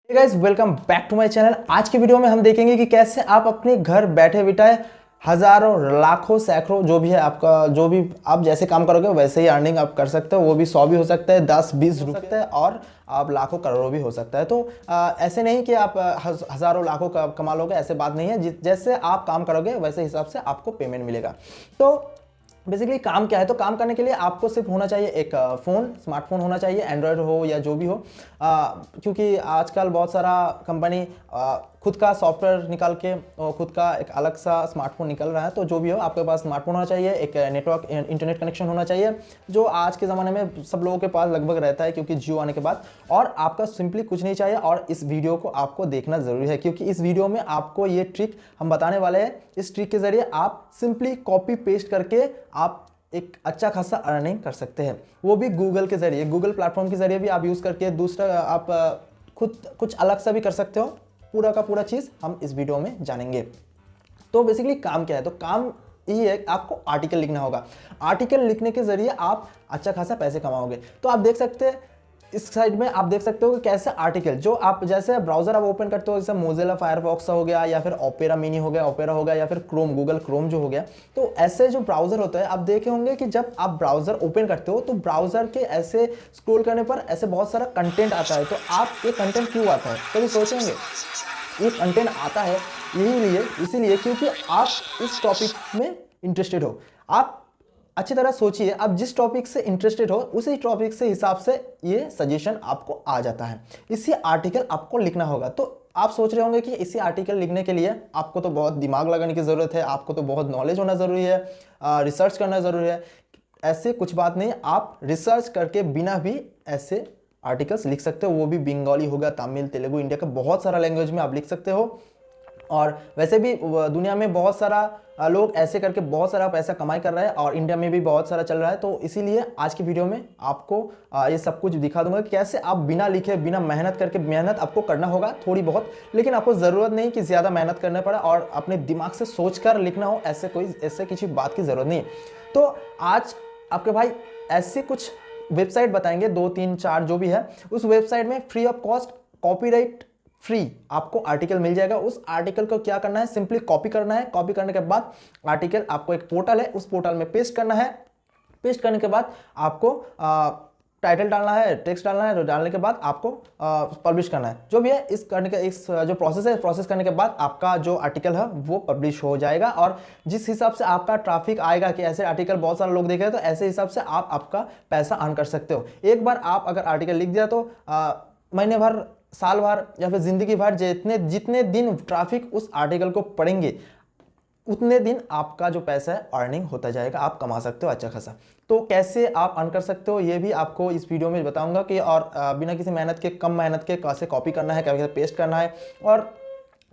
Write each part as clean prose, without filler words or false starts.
Guys welcome back to my channel. आज की video में हम देखेंगे कि कैसे आप अपने घर बैठे बिठाए हजारों लाखों सैकड़ों जो भी है आपका जो भी आप जैसे काम करोगे वैसे ही अर्निंग आप कर सकते हो। वो भी 100 भी हो सकता है, 10-20 हो सकता है और आप लाखों करोड़ों भी हो सकता है। तो ऐसे नहीं कि आप हजारों लाखों का कमा लोगे, ऐसे बात नहीं है। जैसे आप काम करोगे वैसे हिसाब से आपको पेमेंट मिलेगा। तो बेसिकली काम क्या है, तो काम करने के लिए आपको सिर्फ होना चाहिए एक फ़ोन, स्मार्टफोन होना चाहिए, एंड्रॉयड हो या जो भी हो। क्योंकि आजकल बहुत सारा कंपनी खुद का सॉफ्टवेयर निकाल के और खुद का एक अलग सा स्मार्टफोन निकल रहा है। तो जो भी हो आपके पास स्मार्टफोन होना चाहिए, एक नेटवर्क इंटरनेट कनेक्शन होना चाहिए जो आज के ज़माने में सब लोगों के पास लगभग रहता है क्योंकि जियो आने के बाद। और आपका सिंपली कुछ नहीं चाहिए और इस वीडियो को आपको देखना ज़रूरी है क्योंकि इस वीडियो में आपको ये ट्रिक हम बताने वाले हैं। इस ट्रिक के ज़रिए आप सिंपली कॉपी पेस्ट करके आप एक अच्छा खासा अर्निंग कर सकते हैं, वो भी गूगल के ज़रिए, गूगल प्लेटफॉर्म के ज़रिए भी आप यूज़ करके। दूसरा आप खुद कुछ अलग सा भी कर सकते हो। पूरा का पूरा चीज़ हम इस वीडियो में जानेंगे। तो बेसिकली काम क्या है, तो काम ये है आपको आर्टिकल लिखना होगा। आर्टिकल लिखने के ज़रिए आप अच्छा खासा पैसे कमाओगे। तो आप देख सकते हैं इस साइड में, आप देख सकते हो कि कैसे आर्टिकल जो आप जैसे ब्राउजर आप ओपन करते हो, जैसे मोजिला फायरफॉक्स हो गया या फिर ओपेरा मिनी हो गया, ओपेरा हो गया या फिर क्रोम, गूगल क्रोम जो हो गया। तो ऐसे जो ब्राउजर होता है आप देखे होंगे कि जब आप ब्राउजर ओपन करते हो तो ब्राउजर के ऐसे स्क्रॉल करने पर ऐसे बहुत सारा कंटेंट आता है। तो आप ये कंटेंट क्यों आता है कभी सोचेंगे? ये कंटेंट आता है इसीलिए क्योंकि आप इस टॉपिक में इंटरेस्टेड हो। आप अच्छी तरह सोचिए, आप जिस टॉपिक से इंटरेस्टेड हो उसी टॉपिक से हिसाब से ये सजेशन आपको आ जाता है। इसी आर्टिकल आपको लिखना होगा। तो आप सोच रहे होंगे कि इसी आर्टिकल लिखने के लिए आपको तो बहुत दिमाग लगाने की ज़रूरत है, आपको तो बहुत नॉलेज होना ज़रूरी है, रिसर्च करना ज़रूरी है। ऐसे कुछ बात नहीं, आप रिसर्च करके बिना भी ऐसे आर्टिकल्स लिख सकते हो। वो भी बंगाली होगा, तमिल, तेलुगु, इंडिया का बहुत सारा लैंग्वेज में आप लिख सकते हो। और वैसे भी दुनिया में बहुत सारा लोग ऐसे करके बहुत सारा पैसा कमाई कर रहे हैं और इंडिया में भी बहुत सारा चल रहा है। तो इसीलिए आज की वीडियो में आपको ये सब कुछ दिखा दूंगा कि कैसे आप बिना लिखे, बिना मेहनत करके, मेहनत आपको करना होगा थोड़ी बहुत, लेकिन आपको ज़रूरत नहीं कि ज़्यादा मेहनत करना पड़े और अपने दिमाग से सोच कर लिखना हो। ऐसे किसी बात की ज़रूरत नहीं है। तो आज आपके भाई ऐसे कुछ वेबसाइट बताएंगे, 2-3-4 जो भी है। उस वेबसाइट में free of cost, copyright free आपको आर्टिकल मिल जाएगा। उस आर्टिकल को क्या करना है, सिंपली कॉपी करना है। कॉपी करने के बाद आर्टिकल आपको एक पोर्टल है, उस पोर्टल में पेस्ट करना है। पेस्ट करने के बाद आपको टाइटल डालना है, टेक्स्ट डालना है। डालने के बाद आपको पब्लिश करना है। जो भी है इस करने का इस जो प्रोसेस है, प्रोसेस करने के बाद आपका जो आर्टिकल है वो पब्लिश हो जाएगा। और जिस हिसाब से आपका ट्रैफिक आएगा कि ऐसे आर्टिकल बहुत सारे लोग देख रहे हैं, तो ऐसे हिसाब से आप आपका पैसा अर्न कर सकते हो। एक बार आप अगर आर्टिकल लिख दिया तो महीने भर, साल भर या फिर जिंदगी भर जितने दिन ट्रैफिक उस आर्टिकल को पढ़ेंगे उतने दिन आपका जो पैसा है अर्निंग होता जाएगा, आप कमा सकते हो अच्छा खासा। तो कैसे आप अर्न कर सकते हो ये भी आपको इस वीडियो में बताऊंगा कि और बिना किसी मेहनत के, कम मेहनत के कैसे कॉपी करना है, कैसे पेस्ट करना है। और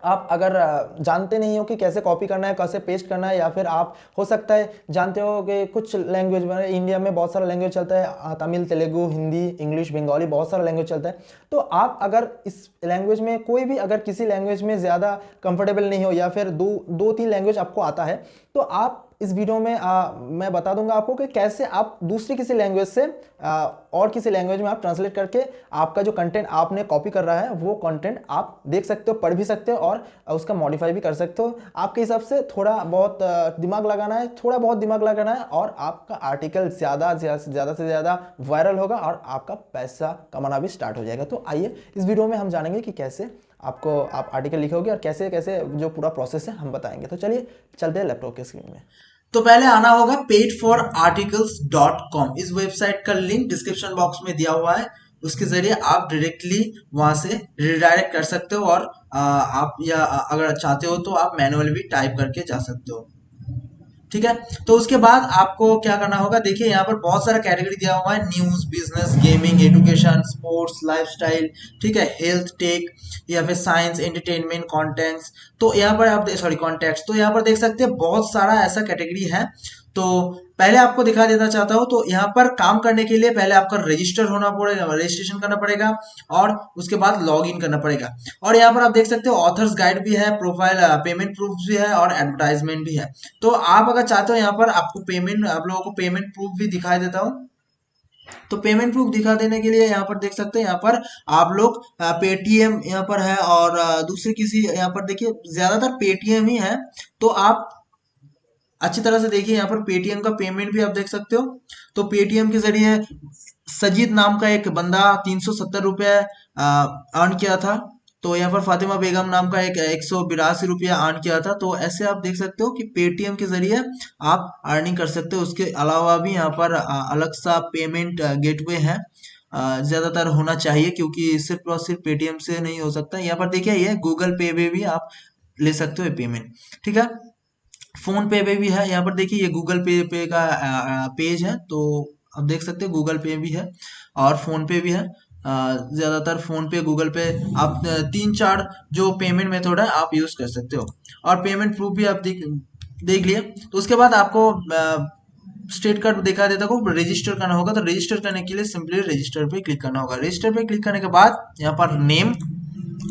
आप अगर जानते नहीं हो कि कैसे कॉपी करना है, कैसे पेस्ट करना है, या फिर आप हो सकता है जानते हो कि कुछ लैंग्वेज में, इंडिया में बहुत सारा लैंग्वेज चलता है, तमिल, तेलुगु, हिंदी, इंग्लिश, बंगाली, बहुत सारा लैंग्वेज चलता है। तो आप अगर इस लैंग्वेज में कोई भी, अगर किसी लैंग्वेज में ज़्यादा कंफर्टेबल नहीं हो या फिर 2-3 लैंग्वेज आपको आता है, तो आप इस वीडियो में मैं बता दूंगा आपको कि कैसे आप दूसरी किसी लैंग्वेज से और किसी लैंग्वेज में आप ट्रांसलेट करके आपका जो कंटेंट आपने कॉपी कर रहा है वो कंटेंट आप देख सकते हो, पढ़ भी सकते हो और उसका मॉडिफाई भी कर सकते हो। आपके हिसाब से थोड़ा बहुत दिमाग लगाना है, थोड़ा बहुत दिमाग लगाना है और आपका आर्टिकल ज़्यादा से ज़्यादा वायरल होगा और आपका पैसा कमाना भी स्टार्ट हो जाएगा। तो आइए इस वीडियो में हम जानेंगे कि कैसे आप आर्टिकल लिखोगे और कैसे कैसे जो पूरा प्रोसेस है हम बताएंगे। तो चलिए चलते हैं लैपटॉप के स्क्रीन में। तो पहले आना होगा paidforarticles.com। इस वेबसाइट का लिंक डिस्क्रिप्शन बॉक्स में दिया हुआ है। उसके जरिए आप डायरेक्टली वहां से रिडायरेक्ट कर सकते हो और आप या अगर चाहते हो तो आप मैनुअली भी टाइप करके जा सकते हो। ठीक है, तो उसके बाद आपको क्या करना होगा, देखिए यहाँ पर बहुत सारा कैटेगरी दिया हुआ है, news, business, gaming, education, sports, lifestyle, ठीक है, हेल्थ, टेक या फिर साइंस, एंटरटेनमेंट, कॉन्टेंट्स। तो यहाँ पर आप कॉन्टेक्ट, तो यहाँ पर देख सकते हैं बहुत सारा ऐसा कैटेगरी है। तो पहले आपको दिखा देना चाहता हूं, तो यहाँ पर काम करने के लिए पहले आपका रजिस्टर होना पड़ेगा, रजिस्ट्रेशन करना पड़ेगा और उसके बाद लॉग इन करना पड़ेगा। और यहाँ पर आप देख सकते हो ऑथर्स गाइड भी है, प्रोफाइल, पेमेंट प्रूफ भी है और एडवर्टाइजमेंट भी है। तो आप अगर चाहते हो यहाँ पर आपको पेमेंट, आप लोगों को पेमेंट प्रूफ भी दिखाई देता हूँ। तो पेमेंट प्रूफ दिखा देने के लिए यहाँ पर देख सकते हैं, यहाँ पर आप लोग पेटीएम यहाँ पर है, और दूसरे किसी यहाँ पर देखिए ज्यादातर पेटीएम ही है। तो आप अच्छी तरह से देखिए, यहाँ पर पेटीएम का पेमेंट भी आप देख सकते हो। तो पेटीएम के जरिए सजीद नाम का एक बंदा 370 रुपये अर्न किया था। तो यहाँ पर फातिमा बेगम नाम का एक 182 रुपया अर्न किया था। तो ऐसे आप देख सकते हो कि पेटीएम के जरिए आप अर्निंग कर सकते हो। उसके अलावा भी यहाँ पर अलग सा पेमेंट गेटवे है, ज्यादातर होना चाहिए, क्योंकि सिर्फ और सिर्फ पेटीएम से नहीं हो सकता। यहाँ पर देखिए ये गूगल पे पे भी आप ले सकते हो पेमेंट, ठीक है। फोन पे भी है, यहाँ पर देखिए ये गूगल पे का पेज है। तो आप देख सकते हैं गूगल पे भी है और फोन पे भी है। ज्यादातर फोन पे गूगल पे आप तीन चार जो पेमेंट मेथड है आप यूज कर सकते हो। और पेमेंट प्रूफ भी आप देख लिए। तो उसके बाद आपको स्टेट कार्ड दिखा देता को रजिस्टर करना होगा। तो रजिस्टर करने के लिए सिंपली रजिस्टर पे क्लिक करना होगा। रजिस्टर पे क्लिक करने के बाद यहाँ पर नेम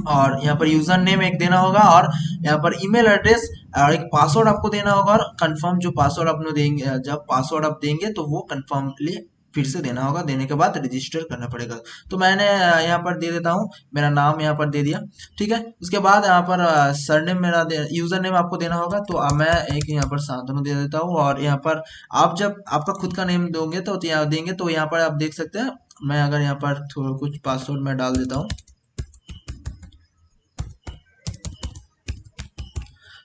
और यहाँ पर यूजर नेम एक देना होगा, और यहाँ पर ईमेल एड्रेस और एक पासवर्ड आपको देना होगा। और कंफर्म जो पासवर्ड आपने देंगे, जब पासवर्ड आप देंगे तो वो कंफर्मली फिर से देना होगा। देने के बाद रजिस्टर करना पड़ेगा। तो मैंने यहाँ पर दे देता हूँ, मेरा नाम यहाँ पर दे दिया, ठीक है। उसके बाद यहाँ पर सरनेम मेरा यूजर नेम आपको देना होगा। तो मैं एक यहाँ पर शांतनु दे देता हूँ। और यहाँ पर आप जब आपका खुद का नेम दोगे तो यहाँ देंगे, तो यहाँ पर आप देख सकते हैं, मैं अगर यहाँ पर थोड़ा कुछ पासवर्ड मैं डाल देता हूँ।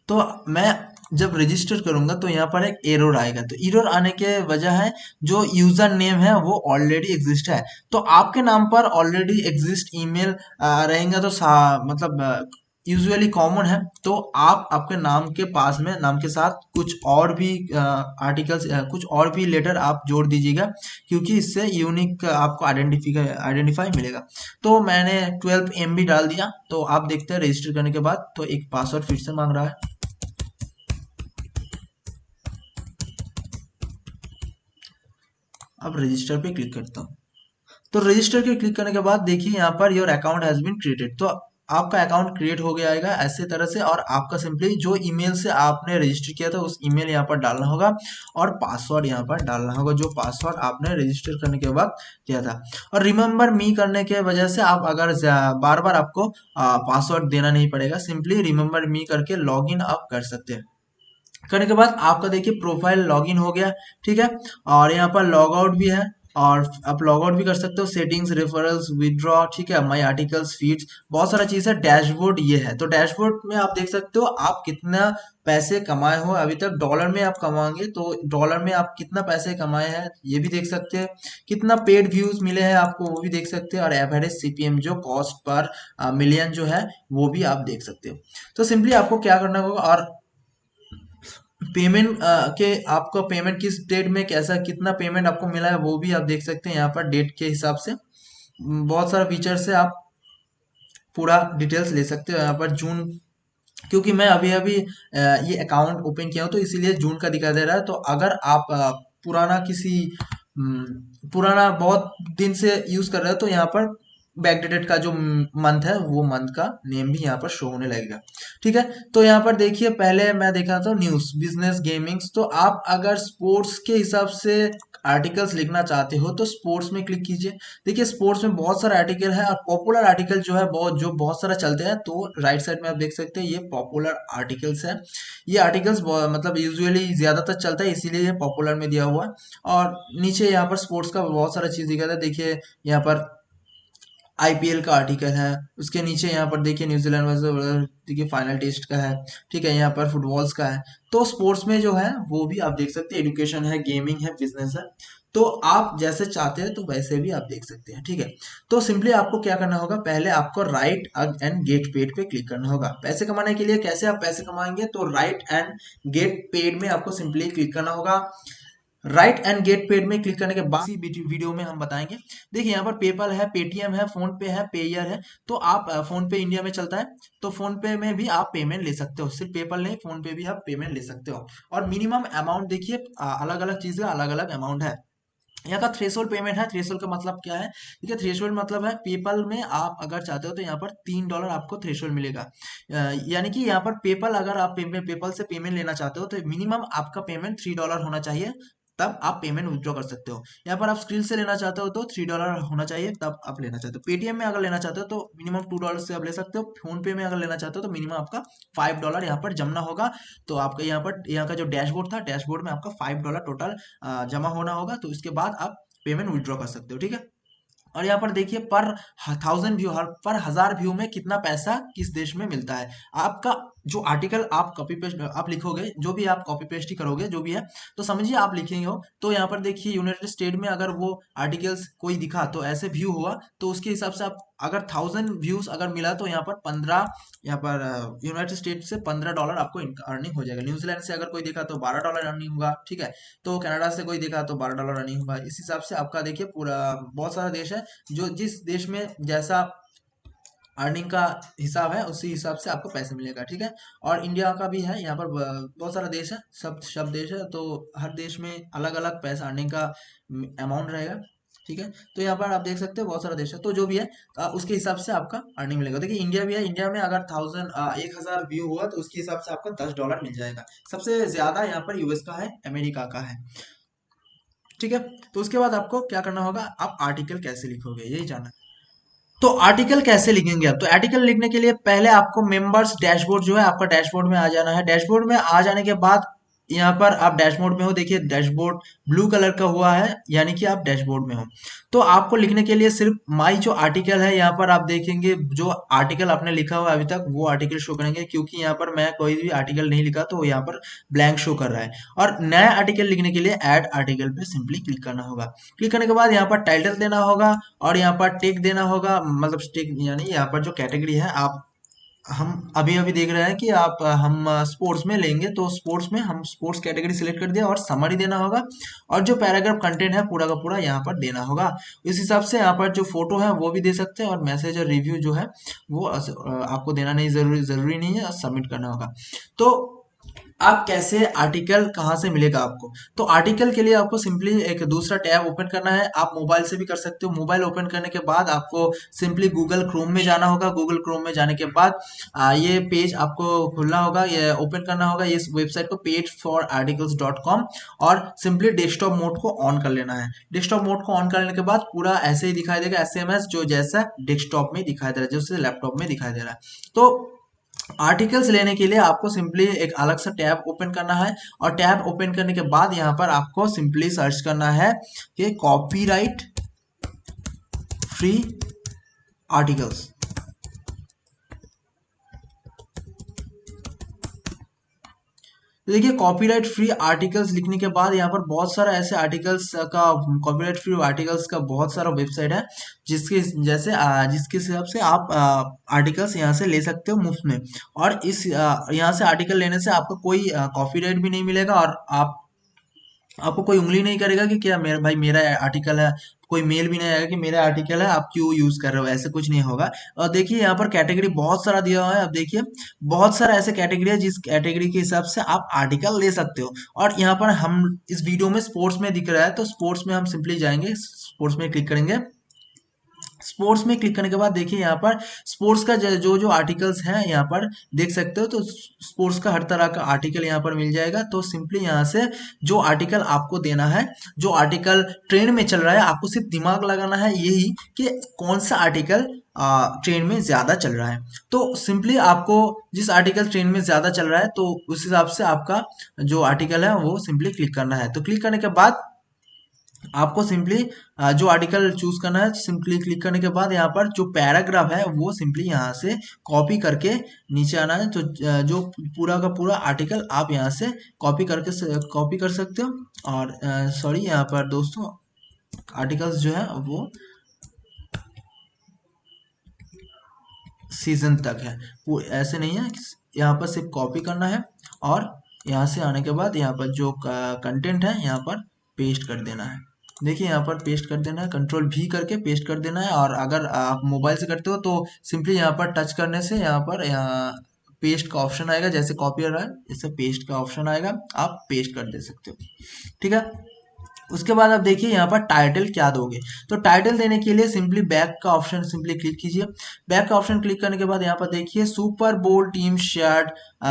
तो मैं जब रजिस्टर करूंगा तो यहाँ पर एक एरर आएगा। तो एरर आने के वजह है जो यूजर नेम है वो ऑलरेडी एग्जिस्ट है। तो आपके नाम पर ऑलरेडी एग्जिस्ट ईमेल रहेगा, तो मतलब यूजुअली कॉमन है। तो आप आपके नाम के पास में नाम के साथ कुछ और भी आर्टिकल्स कुछ और भी लेटर आप जोड़ दीजिएगा, क्योंकि इससे यूनिक आपको आइडेंटिफाई मिलेगा। तो मैंने 12 MB डाल दिया। तो आप देखते हैं रजिस्टर करने के बाद तो एक पासवर्ड फिर से मांग रहा है। अब रजिस्टर पे क्लिक करता हूँ। तो रजिस्टर के क्लिक करने के बाद देखिए यहाँ पर your account has been created. तो आपका अकाउंट क्रिएट हो गया आएगा ऐसे तरह से। और आपका सिंपली जो ईमेल से आपने रजिस्टर किया था उस ईमेल यहाँ पर डालना होगा, और पासवर्ड यहाँ पर डालना होगा जो पासवर्ड आपने रजिस्टर करने के बाद किया था। और रिमेम्बर मी करने के वजह से आप अगर बार बार आपको पासवर्ड देना नहीं पड़ेगा, सिंपली रिमेम्बर मी करके लॉग इन आप कर सकते हैं। करने के बाद आपका देखिए प्रोफाइल लॉगिन हो गया, ठीक है। और यहाँ पर लॉग आउट भी है, और आप लॉग आउट भी कर सकते हो। सेटिंग्स, रेफरल्स, विदड्रॉ, ठीक है, माई आर्टिकल्स, फीड्स, बहुत सारा चीज है। डैशबोर्ड ये है। तो डैशबोर्ड में आप देख सकते हो आप कितना पैसे कमाए हो अभी तक। डॉलर में आप कमाएंगे तो डॉलर में आप कितना पैसे कमाए हैं ये भी देख सकते हैं। कितना पेड व्यूज मिले हैं आपको वो भी देख सकते हैं। और एवरेज सीपीएम जो कॉस्ट पर मिलियन जो है वो भी आप देख सकते हो। तो सिंपली आपको क्या करना होगा, और पेमेंट के आपका पेमेंट किस डेट में कैसा कितना पेमेंट आपको मिला है वो भी आप देख सकते हैं यहाँ पर डेट के हिसाब से। बहुत सारा फीचर से आप पूरा डिटेल्स ले सकते हो। यहाँ पर जून, क्योंकि मैं अभी अभी ये अकाउंट ओपन किया हूँ तो इसीलिए जून का दिखा दे रहा है। तो अगर आप पुराना किसी पुराना बहुत दिन से यूज कर रहे हो तो यहाँ पर बैकडेटेड का जो मंथ है वो मंथ का नेम भी यहाँ पर शो होने लगेगा, ठीक है। तो यहाँ पर देखिए पहले मैं देखा था न्यूज, बिजनेस, गेमिंग्स। तो आप अगर स्पोर्ट्स के हिसाब से आर्टिकल्स लिखना चाहते हो तो स्पोर्ट्स में क्लिक कीजिए। देखिए स्पोर्ट्स में बहुत सारा आर्टिकल है, और पॉपुलर आर्टिकल जो है बहुत सारा चलते हैं। तो राइट साइड में आप देख सकते हैं ये पॉपुलर आर्टिकल्स है। ये आर्टिकल्स मतलब यूजुअली ज्यादातर चलता है, इसीलिए ये पॉपुलर में दिया हुआ है। और नीचे यहाँ पर स्पोर्ट्स का बहुत सारा चीज दिखा था। देखिए यहाँ पर आईपीएल का आर्टिकल है, उसके नीचे यहाँ पर देखिए न्यूजीलैंड वर्सेस देखिए फाइनल टेस्ट का है, ठीक है। यहाँ पर फुटबॉल्स का है। तो स्पोर्ट्स में जो है वो भी आप देख सकते हैं। एजुकेशन है, गेमिंग है, बिजनेस है। तो आप जैसे चाहते हैं तो वैसे भी आप देख सकते हैं, ठीक है। तो सिंपली आपको क्या करना होगा, पहले आपको राइट एंड गेट पेड पे क्लिक करना होगा। पैसे कमाने के लिए कैसे आप पैसे कमाएंगे, तो राइट एंड गेट पेड में आपको सिंपली क्लिक करना होगा। राइट एंड गेट पेड में क्लिक करने के बाद इसी वीडियो में हम बताएंगे। देखिए यहाँ पर पेपल है, पेटीएम है, फोन पे है, पेयर है। तो आप फोन पे इंडिया में चलता है तो फोन पे में भी आप पेमेंट ले सकते हो। सिर्फ पेपल नहीं, फोन पे भी आप पेमेंट ले सकते हो। और मिनिमम अमाउंट देखिए अलग अलग चीज का अलग अलग अमाउंट है। यहाँ का थ्रेशोल्ड पेमेंट है। थ्रेशोल्ड का मतलब क्या है, ठीक है। थ्रेशोल्ड मतलब है पेपल में आप अगर चाहते हो तो यहाँ पर $3 आपको थ्रेशोल्ड मिलेगा। यानी कि यहाँ पर पेपल अगर आप पेपल से पेमेंट लेना चाहते हो तो मिनिमम आपका पेमेंट $3 होना चाहिए, तब आप पेमेंट विड्रॉ कर सकते हो। यहाँ पर आप स्क्रीन से लेना चाहते हो तो $3 होना चाहिए, तब आप लेना चाहते हो। पेटीएम में अगर लेना चाहते हो तो मिनिमम $2 से आप ले सकते हो। फोन पे में अगर लेना चाहते हो तो मिनिमम आपका $5 यहाँ पर जमना होगा। तो आपका यहाँ का जो डैशबोर्ड था, डैशबोर्ड में आपका $5 टोटल जमा होना होगा। तो इसके बाद आप पेमेंट विड्रॉ कर सकते हो, ठीक है। और यहाँ पर देखिए पर 1000 व्यू, हर पर 1000 व्यू में कितना पैसा किस देश में मिलता है। आपका जो आर्टिकल आप कॉपी पेस्ट आप लिखोगे, जो भी आप कॉपी पेस्ट ही करोगे जो भी है, तो समझिए आप लिखेंगे हो, तो यहाँ पर देखिए यूनाइटेड स्टेट में अगर वो आर्टिकल्स कोई दिखा तो ऐसे व्यू हुआ, तो उसके हिसाब से आप अगर 1000 व्यूज अगर मिला तो यहाँ पर 15, यहाँ पर यूनाइटेड स्टेट से $15 आपको अर्निंग हो जाएगा। न्यूजीलैंड से अगर कोई देखा तो $12 अर्निंग होगा, ठीक है। तो कनाडा से कोई देखा तो $12 अर्निंग होगा। इस हिसाब से आपका देखिए पूरा बहुत सारा देश है, जो जिस देश में जैसा अर्निंग का हिसाब है उसी हिसाब से आपको पैसे मिलेगा, ठीक है। और इंडिया का भी है, यहाँ पर बहुत सारा देश है, सब देश है, तो हर देश में अलग अलग पैसा अर्निंग का अमाउंट रहेगा, ठीक है। तो यहाँ पर आप देख सकते हो बहुत सारा देश है, तो जो भी है उसके हिसाब से आपका अर्निंग मिलेगा। देखिए इंडिया भी है, इंडिया में अगर 1000 व्यू हुआ तो उसके हिसाब से आपका $10 मिल जाएगा। सबसे ज्यादा यहाँ पर यूएस का है, अमेरिका का है, ठीक है। तो उसके बाद आपको क्या करना होगा, आप आर्टिकल कैसे लिखोगे यही जानना। तो आर्टिकल कैसे लिखेंगे आप, तो आर्टिकल लिखने के लिए पहले आपको मेंबर्स डैशबोर्ड जो है आपका डैशबोर्ड में आ जाना है। डैशबोर्ड में आ जाने के बाद यहाँ पर आप डैशबोर्ड में हो, देखिए डैशबोर्ड ब्लू कलर का हुआ है, यानी कि आप डैशबोर्ड में हो। तो आपको लिखने के लिए सिर्फ माई जो आर्टिकल है, यहाँ पर आप देखेंगे जो आर्टिकल आपने लिखा हुआ है अभी तक वो आर्टिकल शो करेंगे, क्योंकि यहाँ पर मैं कोई भी आर्टिकल नहीं लिखा तो यहाँ पर ब्लैंक शो कर रहा है। और नया आर्टिकल लिखने के लिए ऐड आर्टिकल पे सिंपली क्लिक करना होगा। क्लिक करने के बाद यहाँ पर टाइटल देना होगा और यहाँ पर टेक देना होगा, मतलब टेक यानी यहाँ पर जो कैटेगरी है आप, हम अभी अभी देख रहे हैं कि हम स्पोर्ट्स में लेंगे, तो स्पोर्ट्स में हम स्पोर्ट्स कैटेगरी सिलेक्ट कर दिया और समरी देना होगा। और जो पैराग्राफ कंटेंट है पूरा का पूरा यहाँ पर देना होगा। इस हिसाब से यहाँ पर जो फोटो है वो भी दे सकते हैं, और मैसेज और रिव्यू जो है वो आपको देना नहीं, जरूरी नहीं है, सबमिट करना होगा। तो आप कैसे आर्टिकल कहाँ से मिलेगा आपको, तो आर्टिकल के लिए आपको सिंपली एक दूसरा टैब ओपन करना है। आप मोबाइल से भी कर सकते हो। मोबाइल ओपन करने के बाद आपको सिंपली गूगल क्रोम में जाना होगा। गूगल क्रोम में जाने के बाद ये पेज आपको खुलना होगा, ये ओपन करना होगा इस वेबसाइट को pageforarticles.com, और सिंपली डेस्कटॉप मोड को ऑन कर लेना है। डेस्कटॉप मोड को ऑन करने के बाद पूरा ऐसे ही दिखाई देगा, एसएमएस जो जैसा डेस्कटॉप में दिखाई दे रहा है, जैसे लैपटॉप में दिखाई दे रहा है। तो आर्टिकल्स लेने के लिए आपको सिंपली एक अलग सा टैब ओपन करना है, और टैब ओपन करने के बाद यहाँ पर आपको सिंपली सर्च करना है कि कॉपीराइट फ्री आर्टिकल्स। तो देखिए कॉपीराइट फ्री आर्टिकल्स लिखने के बाद यहाँ पर बहुत सारा ऐसे आर्टिकल्स का, कॉपीराइट फ्री आर्टिकल्स का बहुत सारा वेबसाइट है, जिसके जैसे जिसके हिसाब से आप आर्टिकल्स यहाँ से ले सकते हो मुफ्त में। और इस यहाँ से आर्टिकल लेने से आपको कोई कॉपीराइट भी नहीं मिलेगा, और आपको कोई उंगली नहीं करेगा कि क्या मेरा भाई मेरा आर्टिकल है, कोई मेल भी नहीं आएगा कि मेरा आर्टिकल है आप क्यों यूज कर रहे हो, ऐसे कुछ नहीं होगा। और देखिए यहाँ पर कैटेगरी बहुत सारा दिया हुआ है, अब देखिए बहुत सारा ऐसे कैटेगरी है जिस कैटेगरी के हिसाब से आप आर्टिकल ले सकते हो। और यहाँ पर हम इस वीडियो में स्पोर्ट्स में दिख रहा है, तो स्पोर्ट्स में हम सिंपली जाएंगे, स्पोर्ट्स में क्लिक करेंगे। स्पोर्ट्स में क्लिक करने के बाद देखिए यहाँ पर स्पोर्ट्स का जो जो आर्टिकल्स हैं यहाँ पर देख सकते हो, तो स्पोर्ट्स का हर तरह का आर्टिकल यहाँ पर मिल जाएगा। तो सिंपली यहाँ से जो आर्टिकल आपको देना है, जो आर्टिकल ट्रेंड में चल रहा है, आपको सिर्फ दिमाग लगाना है यही कि कौन सा आर्टिकल ट्रेंड में ज्यादा चल रहा है। तो सिंपली आपको जिस आर्टिकल ट्रेंड में ज्यादा चल रहा है तो उस हिसाब से आपका जो आर्टिकल है वो सिंपली क्लिक करना है। तो क्लिक करने के बाद आपको सिंपली जो आर्टिकल चूज करना है, सिंपली क्लिक करने के बाद यहाँ पर जो पैराग्राफ है वो सिंपली यहाँ से कॉपी करके नीचे आना है। तो जो पूरा का पूरा आर्टिकल आप यहाँ से कॉपी कर सकते हो। और सॉरी यहाँ पर दोस्तों आर्टिकल्स जो है वो सीजन तक है, वो ऐसे नहीं है, यहाँ पर सिर्फ कॉपी करना है और यहाँ से आने के बाद यहाँ पर जो कंटेंट है यहाँ पर पेस्ट कर देना है। देखिए यहाँ पर पेस्ट कर देना है, कंट्रोल भी करके पेस्ट कर देना है। और अगर आप मोबाइल से करते हो तो सिंपली यहाँ पर टच करने से यहाँ पेस्ट का ऑप्शन आएगा, जैसे कॉपी हो रहा है जैसे पेस्ट का ऑप्शन आएगा, आप पेस्ट कर दे सकते हो, ठीक है। उसके बाद आप देखिए यहाँ पर टाइटल क्या दोगे, तो टाइटल देने के लिए सिंपली बैक का ऑप्शन सिंपली क्लिक कीजिए। बैक का ऑप्शन क्लिक करने के बाद यहाँ पर देखिए सुपर बोल टीम शेयर्ड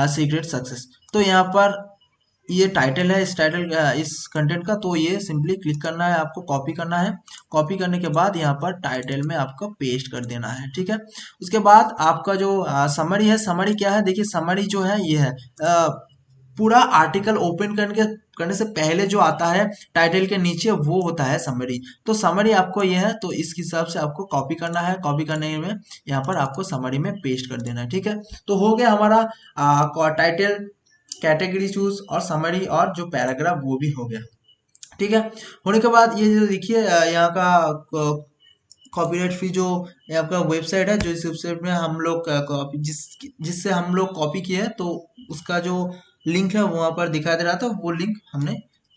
सीक्रेट सक्सेस, तो यहाँ पर ये टाइटल है, इस टाइटल इस कंटेंट का, तो ये सिंपली क्लिक करना है, आपको कॉपी करना है। कॉपी करने के बाद यहाँ पर टाइटल में आपको पेस्ट कर देना है, ठीक है। उसके बाद आपका जो समरी है, समरी क्या है, देखिए समरी जो है ये है पूरा आर्टिकल ओपन करने से पहले जो आता है टाइटल के नीचे, वो होता है समरी। तो समरी आपको ये है, तो इस हिसाब से आपको कॉपी करना है। कॉपी करने में यहाँ पर आपको समरी में पेस्ट कर देना है, ठीक है। तो हो गया हमारा टाइटल, कैटेगरी चूज और समरी और जो पैराग्राफ वो भी हो गया, ठीक है। होने के बाद ये जो देखिए यहाँ का कॉपीराइट फ्री जो ये आपका वेबसाइट है, जो इस वेबसाइट में हम लोग कॉपी जिससे हम लोग कॉपी किए हैं, तो उसका जो लिंक है वहाँ पर दिखा दे रहा था, वो लिंक हमने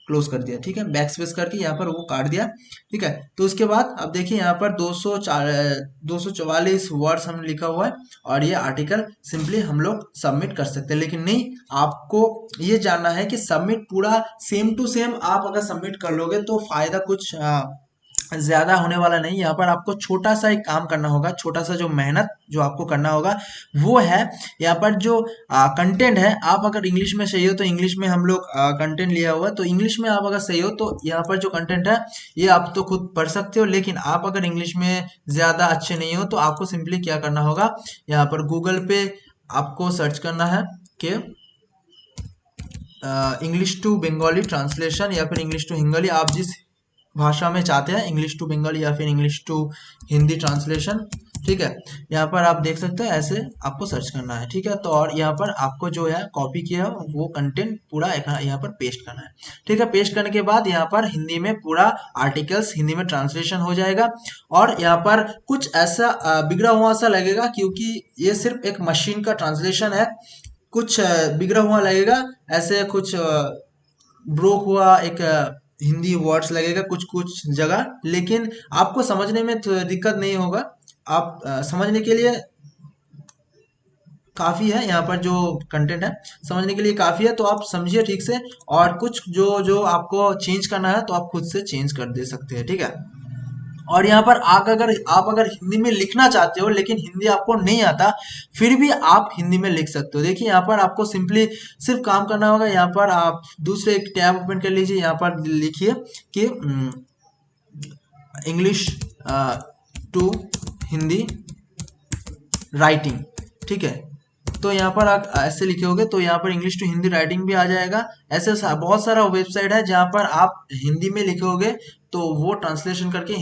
क्लोज कर दिया, ठीक है। बैक स्पेस करके यहाँ पर वो काट दिया, ठीक है। तो उसके बाद अब देखिए यहाँ पर 244 वर्ड्स हमने लिखा हुआ है, और ये आर्टिकल सिंपली हम लोग सबमिट कर सकते हैं। लेकिन नहीं, आपको ये जानना है कि सबमिट पूरा सेम टू सेम आप अगर सबमिट कर लोगे तो फायदा कुछ ज्यादा होने वाला नहीं। यहाँ पर आपको छोटा सा एक काम करना होगा, छोटा सा जो मेहनत जो आपको करना होगा वो है, यहाँ पर जो कंटेंट है, आप अगर इंग्लिश में सही हो तो इंग्लिश में हम लोग कंटेंट लिया हुआ है, तो इंग्लिश में आप अगर सही हो तो यहाँ पर जो कंटेंट है ये आप तो खुद पढ़ सकते हो। लेकिन आप अगर इंग्लिश में ज्यादा अच्छे नहीं हो तो आपको सिंपली क्या करना होगा, यहाँ पर गूगल पे आपको सर्च करना है कि इंग्लिश टू बंगाली ट्रांसलेशन, या फिर इंग्लिश टू हिंगली, आप जिस भाषा में चाहते हैं, इंग्लिश टू बंगाली या फिर इंग्लिश टू हिंदी ट्रांसलेशन, ठीक है। यहाँ पर आप देख सकते हैं, ऐसे आपको सर्च करना है, ठीक है। तो और यहाँ पर आपको जो है कॉपी किया है वो कंटेंट पूरा यहाँ पर पेस्ट करना है, ठीक है। पेस्ट करने के बाद यहाँ पर हिंदी में पूरा आर्टिकल्स हिंदी में ट्रांसलेशन हो जाएगा। और यहाँ पर कुछ ऐसा बिगड़ा हुआ सा लगेगा, क्योंकि ये सिर्फ एक मशीन का ट्रांसलेशन है, कुछ बिगड़ा हुआ लगेगा, ऐसे कुछ ब्रोक हुआ एक हिंदी वर्ड्स लगेगा कुछ कुछ जगह। लेकिन आपको समझने में तो दिक्कत नहीं होगा, आप समझने के लिए काफी है, यहाँ पर जो कंटेंट है समझने के लिए काफी है, तो आप समझिए ठीक से। और कुछ जो जो आपको चेंज करना है तो आप खुद से चेंज कर दे सकते हैं, ठीक है। और यहाँ पर आप अगर हिंदी में लिखना चाहते हो लेकिन हिंदी आपको नहीं आता, फिर भी आप हिंदी में लिख सकते हो। देखिए यहाँ पर आपको सिंपली सिर्फ काम करना होगा, यहाँ पर आप दूसरे एक टैब ओपन कर लीजिए, यहाँ पर लिखिए कि इंग्लिश टू हिंदी राइटिंग, ठीक है। तो यहाँ पर आप ऐसे लिखे होगे तो यहाँ पर इंग्लिश टू हिंदी राइटिंग भी आ जाएगा। ऐसे बहुत सारा वेबसाइट है जहाँ पर आप हिंदी में लिखोगे तो वो ट्रांसलेशन करके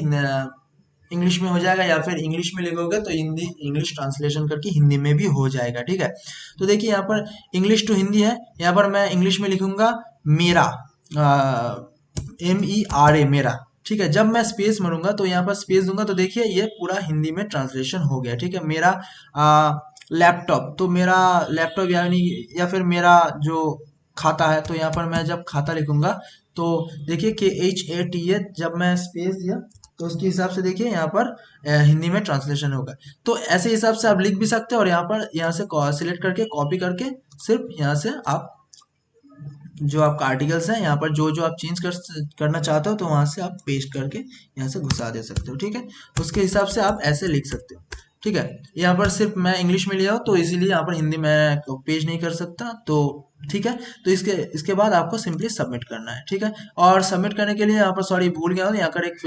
इंग्लिश में हो जाएगा, या फिर इंग्लिश में लिखोगे तो हिंदी इंग्लिश ट्रांसलेशन करके हिंदी में भी हो जाएगा, ठीक है। तो देखिए यहाँ पर इंग्लिश टू हिंदी है, यहाँ पर मैं इंग्लिश में लिखूंगा मेरा, MERA, मेरा, ठीक है। जब मैं स्पेस मारूंगा तो यहाँ पर स्पेस दूंगा तो देखिए ये पूरा हिंदी में ट्रांसलेशन हो गया, ठीक है। मेरा लैपटॉप, तो मेरा लैपटॉप यानी या फिर मेरा जो खाता है, तो यहाँ पर मैं जब खाता लिखूंगा तो देखिए KHATA, जब मैं स्पेस दिया तो उसके हिसाब से देखिए यहाँ पर हिंदी में ट्रांसलेशन होगा। तो ऐसे हिसाब से आप लिख भी सकते हैं, और यहाँ पर यहाँ से सिलेक्ट करके कॉपी करके सिर्फ यहाँ से आप जो आपका आर्टिकल्स है यहाँ पर जो जो आप चेंज करना चाहते हो तो वहां से आप पेस्ट करके यहाँ से घुसा दे सकते हो, ठीक है। उसके हिसाब से आप ऐसे लिख सकते हो, ठीक है। यहाँ पर सिर्फ मैं इंग्लिश में लिया हूँ तो इसीलिए यहाँ पर हिंदी में पेज नहीं कर सकता, तो ठीक है। तो इसके बाद आपको सिंपली सबमिट करना है, ठीक है। और सबमिट करने के लिए यहाँ पर सॉरी भूल गया हूँ, यहाँ पर एक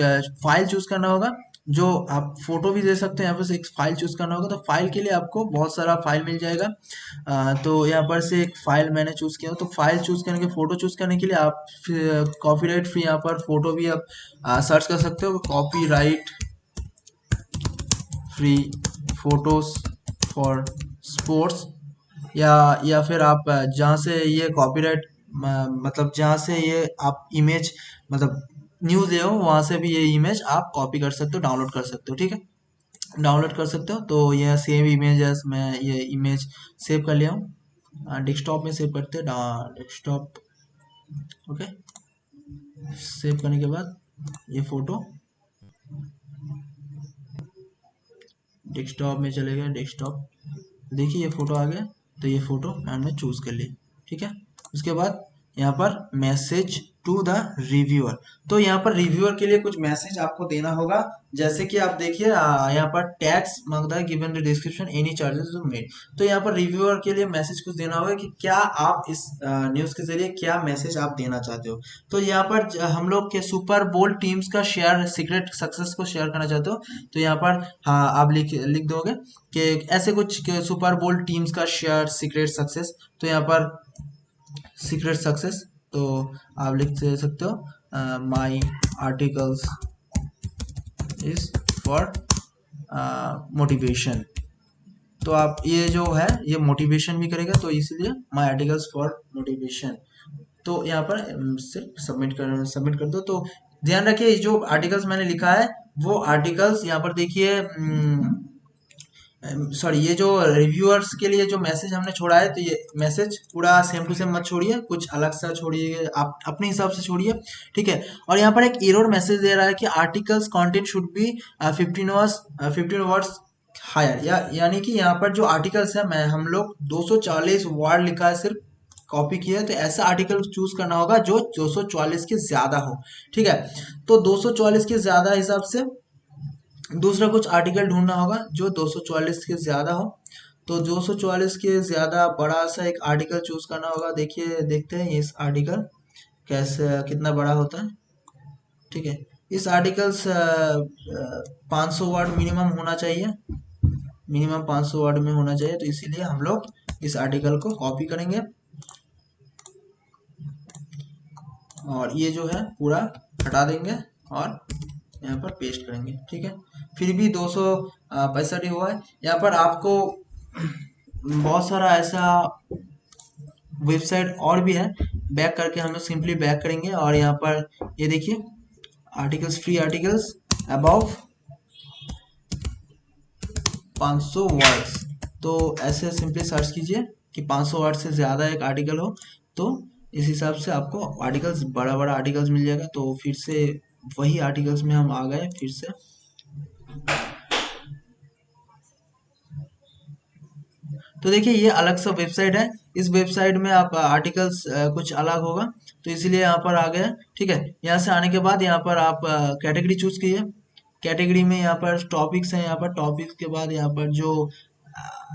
फाइल चूज करना होगा, जो आप फोटो भी दे सकते हैं। यहाँ पर से एक फाइल चूज करना होगा, तो फाइल के लिए आपको बहुत सारा फाइल मिल जाएगा। तो यहाँ पर से एक फाइल मैंने चूज किया, तो फाइल चूज करने के फोटो चूज करने के लिए आप कॉपीराइट फ्री यहाँ पर फोटो भी आप सर्च कर सकते हो, copyright free photos for sports, या फिर आप जहाँ से ये कॉपीराइट मतलब जहाँ से ये आप इमेज मतलब न्यूज़ ले हो वहाँ से भी ये इमेज आप कॉपी कर सकते हो, डाउनलोड कर सकते हो, ठीक है। डाउनलोड कर सकते हो। तो यह सेव इमेज है, मैं ये इमेज सेव कर लिया हूँ, डेस्कटॉप में सेव करते हैं, डेस्कटॉप, ओके। सेव करने के बाद ये फोटो डेस्कटॉप में चले गए, डेस्कटॉप, देखिए ये फोटो आ गया, तो ये फोटो मैंने चूज कर ली, ठीक है। उसके बाद यहाँ पर मैसेज टू द रिव्यूअर। तो यहाँ पर रिव्यूअर के लिए कुछ मैसेज आपको देना होगा, जैसे कि आप देखिए यहाँ पर टैक्स मांगता है given the description any charges made. तो यहाँ पर रिव्यूअर के लिए मैसेज कुछ देना होगा कि क्या आप इस न्यूज़ के जरिए क्या मैसेज आप देना चाहते हो। तो यहाँ पर हम लोग के सुपर बोल टीम्स का शेयर सीक्रेट सक्सेस को शेयर करना चाहते हो, तो यहाँ पर हाँ आप लिख लिख दोगे कि ऐसे कुछ सुपर बोल टीम्स का शेयर सीक्रेट सक्सेस। तो यहाँ पर सीक्रेट सक्सेस तो आप लिख सकते हो माई आर्टिकल्स इज फॉर मोटिवेशन। तो आप ये जो है ये मोटिवेशन भी करेगा, तो इसलिए माई आर्टिकल्स फॉर मोटिवेशन। तो यहाँ पर सिर्फ सबमिट कर दो। तो ध्यान रखिए जो आर्टिकल्स मैंने लिखा है वो आर्टिकल्स यहाँ पर देखिए सॉरी ये जो रिव्यूअर्स के लिए जो मैसेज हमने छोड़ा है, तो ये मैसेज पूरा सेम टू सेम मत छोड़िए, कुछ अलग सा छोड़िए, आप अपने हिसाब से छोड़िए, ठीक है। और यहाँ पर एक एरर मैसेज दे रहा है कि articles content should be 15 words higher, यानी कि यहाँ पर जो आर्टिकल्स है मैं हम लोग 240 वर्ड लिखा है सिर्फ कॉपी किया है, तो ऐसा आर्टिकल चूज करना होगा जो 244 के ज्यादा हो, ठीक है। तो 244 के ज्यादा हिसाब से दूसरा कुछ आर्टिकल ढूंढना होगा जो 244 के ज्यादा हो। तो 244 के ज्यादा बड़ा सा एक आर्टिकल चूज करना होगा। देखिए देखते हैं इस आर्टिकल कैसे कितना बड़ा होता है, ठीक है। इस आर्टिकल्स 500 वर्ड मिनिमम होना चाहिए, मिनिमम 500 वर्ड में होना चाहिए, तो इसीलिए हम लोग इस आर्टिकल को कॉपी करेंगे और ये जो है पूरा हटा देंगे और यहाँ पर पेस्ट करेंगे, ठीक है। फिर भी 265 ही हुआ है। यहाँ पर आपको बहुत सारा ऐसा वेबसाइट और भी है, बैक करके हम लोग सिंपली बैक करेंगे और यहाँ पर ये देखिए articles free articles about 500 words. तो ऐसे सिंपली सर्च कीजिए कि 500 वर्ड से ज़्यादा एक आर्टिकल हो, तो इस हिसाब से आपको आर्टिकल्स बड़ा बड़ा आर्टिकल्स मिल जाएगा। तो फिर से वही आर्टिकल्स में हम आ गए फिर से। तो देखिए ये अलग सा वेबसाइट है, इस वेबसाइट में आप आर्टिकल्स कुछ अलग होगा, तो इसीलिए यहाँ पर आ गया, ठीक है। यहाँ से आने के बाद यहाँ पर आप कैटेगरी चूज कीजिए। कैटेगरी में यहाँ पर टॉपिक्स हैं, यहाँ पर टॉपिक्स के बाद यहाँ पर जो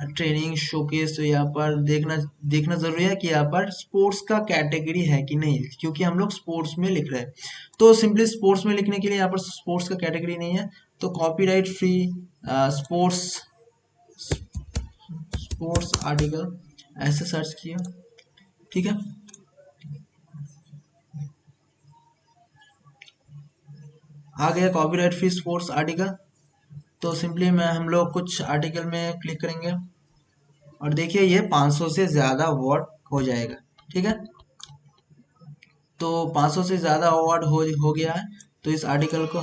ट्रेनिंग शोकेस, तो यहाँ पर देखना देखना जरूरी है कि यहाँ पर स्पोर्ट्स का कैटेगरी है कि नहीं, क्योंकि हम लोग स्पोर्ट्स में लिख रहे हैं। तो सिंपली स्पोर्ट्स में लिखने के लिए यहाँ पर स्पोर्ट्स का कैटेगरी नहीं है, तो copyright free sports sports article ऐसे सर्च किया, ठीक है। आ गया कॉपीराइट फ्री स्पोर्ट्स आर्टिकल। तो सिंपली मैं हम लोग कुछ आर्टिकल में क्लिक करेंगे और देखिए ये 500 से ज़्यादा वर्ड हो जाएगा, ठीक है। तो 500 से ज़्यादा वर्ड हो गया है। तो इस आर्टिकल को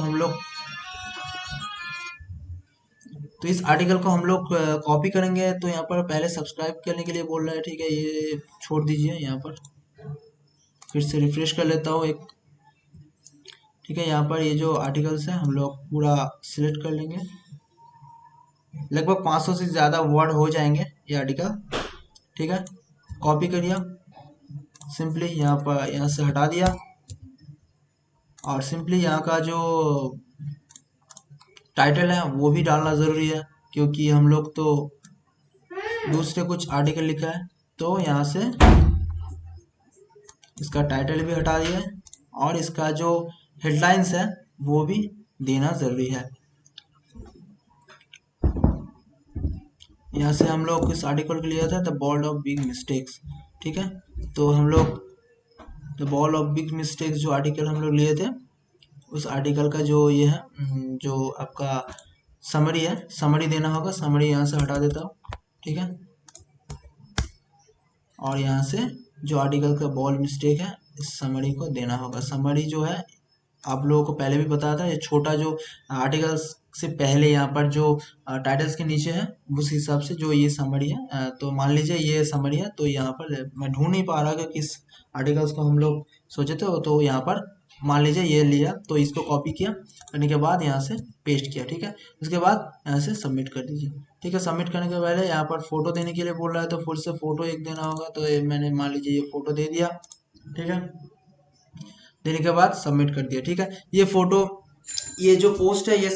हम लोग कॉपी करेंगे। तो यहाँ पर पहले सब्सक्राइब करने के लिए बोल रहा है, ठीक है, ये छोड़ दीजिए। यहाँ पर फिर से रिफ्रेश कर लेता हूँ एक, ठीक है। यहाँ पर ये जो आर्टिकल्स है हम लोग पूरा सिलेक्ट कर लेंगे, लगभग 500 से ज़्यादा वर्ड हो जाएंगे ये आर्टिकल, ठीक है। कॉपी कर लिया, सिंपली यहाँ से हटा दिया और सिंपली यहाँ का जो टाइटल है वो भी डालना ज़रूरी है, क्योंकि हम लोग तो दूसरे कुछ आर्टिकल लिखा है। तो यहाँ से इसका टाइटल भी हटा दिया है और इसका जो हेडलाइंस है वो भी देना ज़रूरी है। यहाँ से हम लोग इस आर्टिकल को लिया था the bold of big mistakes, ठीक है। तो हम लोग the bold of big mistakes जो आर्टिकल हम लोग लिए थे, उस आर्टिकल का जो ये है जो आपका समरी है, समरी देना होगा। समरी यहाँ से हटा देता हूँ, ठीक है। और यहाँ से जो आर्टिकल का बॉल्ड मिस्टेक है इस समरी को देना होगा। समरी जो है आप लोगों को पहले भी बताया था, ये छोटा जो आर्टिकल्स से पहले यहाँ पर जो टाइटल्स के नीचे है उस हिसाब से जो ये समरी है। तो मान लीजिए ये समरी है, तो यहाँ पर मैं ढूंढ नहीं पा रहा कि किस आर्टिकल्स को हम लोग सोचे थे, तो यहाँ पर मान लीजिए ये लिया, तो इसको कॉपी किया, करने के बाद यहाँ से पेस्ट किया, ठीक है। उसके बाद यहाँ से सबमिट कर दीजिए, ठीक है। सबमिट करने के पहले यहाँ पर फोटो देने के लिए बोल रहा है, तो फिर से फोटो एक देना होगा। तो मैंने मान लीजिए ये फोटो दे दिया, ठीक है। देने के बाद सबमिट कर दिया। ठीक है, ये फोटो, ये जो पोस्ट है, ये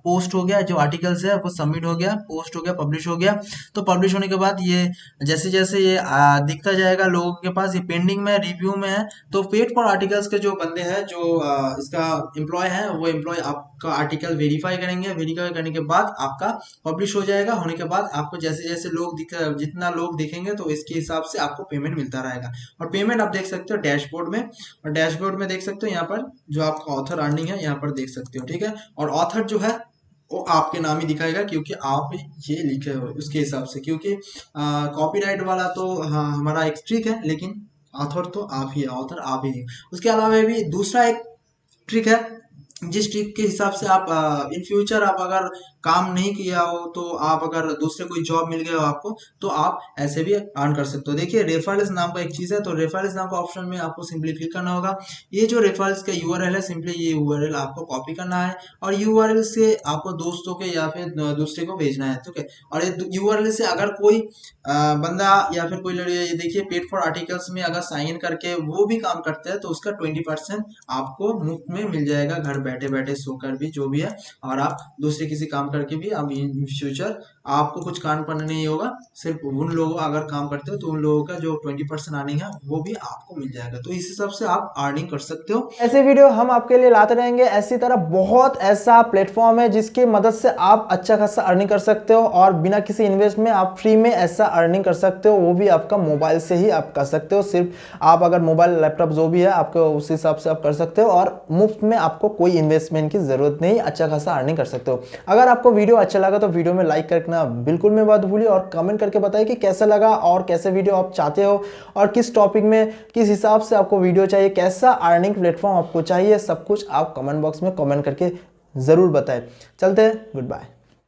पोस्ट हो गया, जो आर्टिकल्स है वो सबमिट हो गया, पोस्ट हो गया, पब्लिश हो गया। तो पब्लिश होने के बाद ये जैसे जैसे ये दिखता जाएगा लोगों के पास, ये पेंडिंग में, रिव्यू में है। तो पेड फॉर आर्टिकल्स के जो बंदे हैं, जो इसका एम्प्लॉय है, वो एम्प्लॉय आपका आर्टिकल वेरीफाई करेंगे। वेरीफाई करने के बाद आपका पब्लिश हो जाएगा। होने के बाद आपको जैसे जैसे लोग जितना लोग देखेंगे तो इसके हिसाब से आपको पेमेंट मिलता रहेगा। और पेमेंट आप देख सकते हो डैशबोर्ड में, और डैशबोर्ड में देख सकते हो यहाँ पर जो आपका ऑथर अर्निंग है यहाँ पर देख सकते हो। ठीक है, और ऑथर जो है वो आपके नाम ही दिखाएगा, क्योंकि आप ये लिखे हो उसके हिसाब से। क्योंकि कॉपीराइट वाला तो हाँ हमारा एक ट्रिक है, लेकिन ऑथर तो आप ही है, ऑथर आप ही है। उसके अलावा भी दूसरा एक ट्रिक है, जिस ट्रिक के हिसाब से आप इन फ्यूचर आप अगर काम नहीं किया हो, तो आप अगर दूसरे कोई जॉब मिल गया हो आपको, तो आप ऐसे भी अर्न कर सकते हो। देखिए रेफरल्स नाम का एक चीज है, तो रेफरल्स नाम का ऑप्शन में आपको सिंपली क्लिक करना होगा। ये जो रेफरल्स का यूआरएल है, सिंपली ये यूआरएल आपको कॉपी करना है, और यूआरएल से आपको दोस्तों के या फिर दूसरे को भेजना है। ठीक है, और ये यूआरएल से अगर कोई बंदा या फिर कोई लड़की, ये देखिए पेड फॉर आर्टिकल्स में अगर साइन इन करके वो भी काम करते हैं, तो उसका 20% आपको मुफ्त में मिल जाएगा, घर बैठे बैठे सोकर भी, जो भी है। और आप दूसरे किसी काम करके भी आप इन फ्यूचर आपको कुछ काम करना नहीं होगा, सिर्फ उन लोगों अगर काम करते हो तो उन लोगों का जो 20% अर्निंग है वो भी आपको मिल जाएगा। तो इस हिसाब से आप अर्निंग कर सकते हो। ऐसे वीडियो हम आपके लिए लाते रहेंगे। ऐसी तरह बहुत ऐसा प्लेटफॉर्म है जिसकी मदद से आप अच्छा खासा अर्निंग कर सकते हो, और बिना किसी इन्वेस्ट में आप फ्री में ऐसा अर्निंग कर सकते हो, वो भी आपका मोबाइल से ही आप कर सकते हो। सिर्फ आप अगर मोबाइल लैपटॉप जो भी है आपको उस हिसाब से आप कर सकते हो, और मुफ्त में आपको कोई इन्वेस्टमेंट की जरूरत नहीं, अच्छा खासा अर्निंग कर सकते हो। अगर आपको वीडियो अच्छा लगा तो वीडियो में लाइक करना बिल्कुल में मत भूलिए, और कमेंट करके बताइए कि कैसा लगा और कैसे वीडियो आप चाहते हो, और किस टॉपिक में किस हिसाब से आपको वीडियो चाहिए, कैसा अर्निंग प्लेटफॉर्म आपको चाहिए। सब कुछ आप कमेंट बॉक्स में कमेंट करके ज़रूर बताएं। चलते हैं, गुड बाय।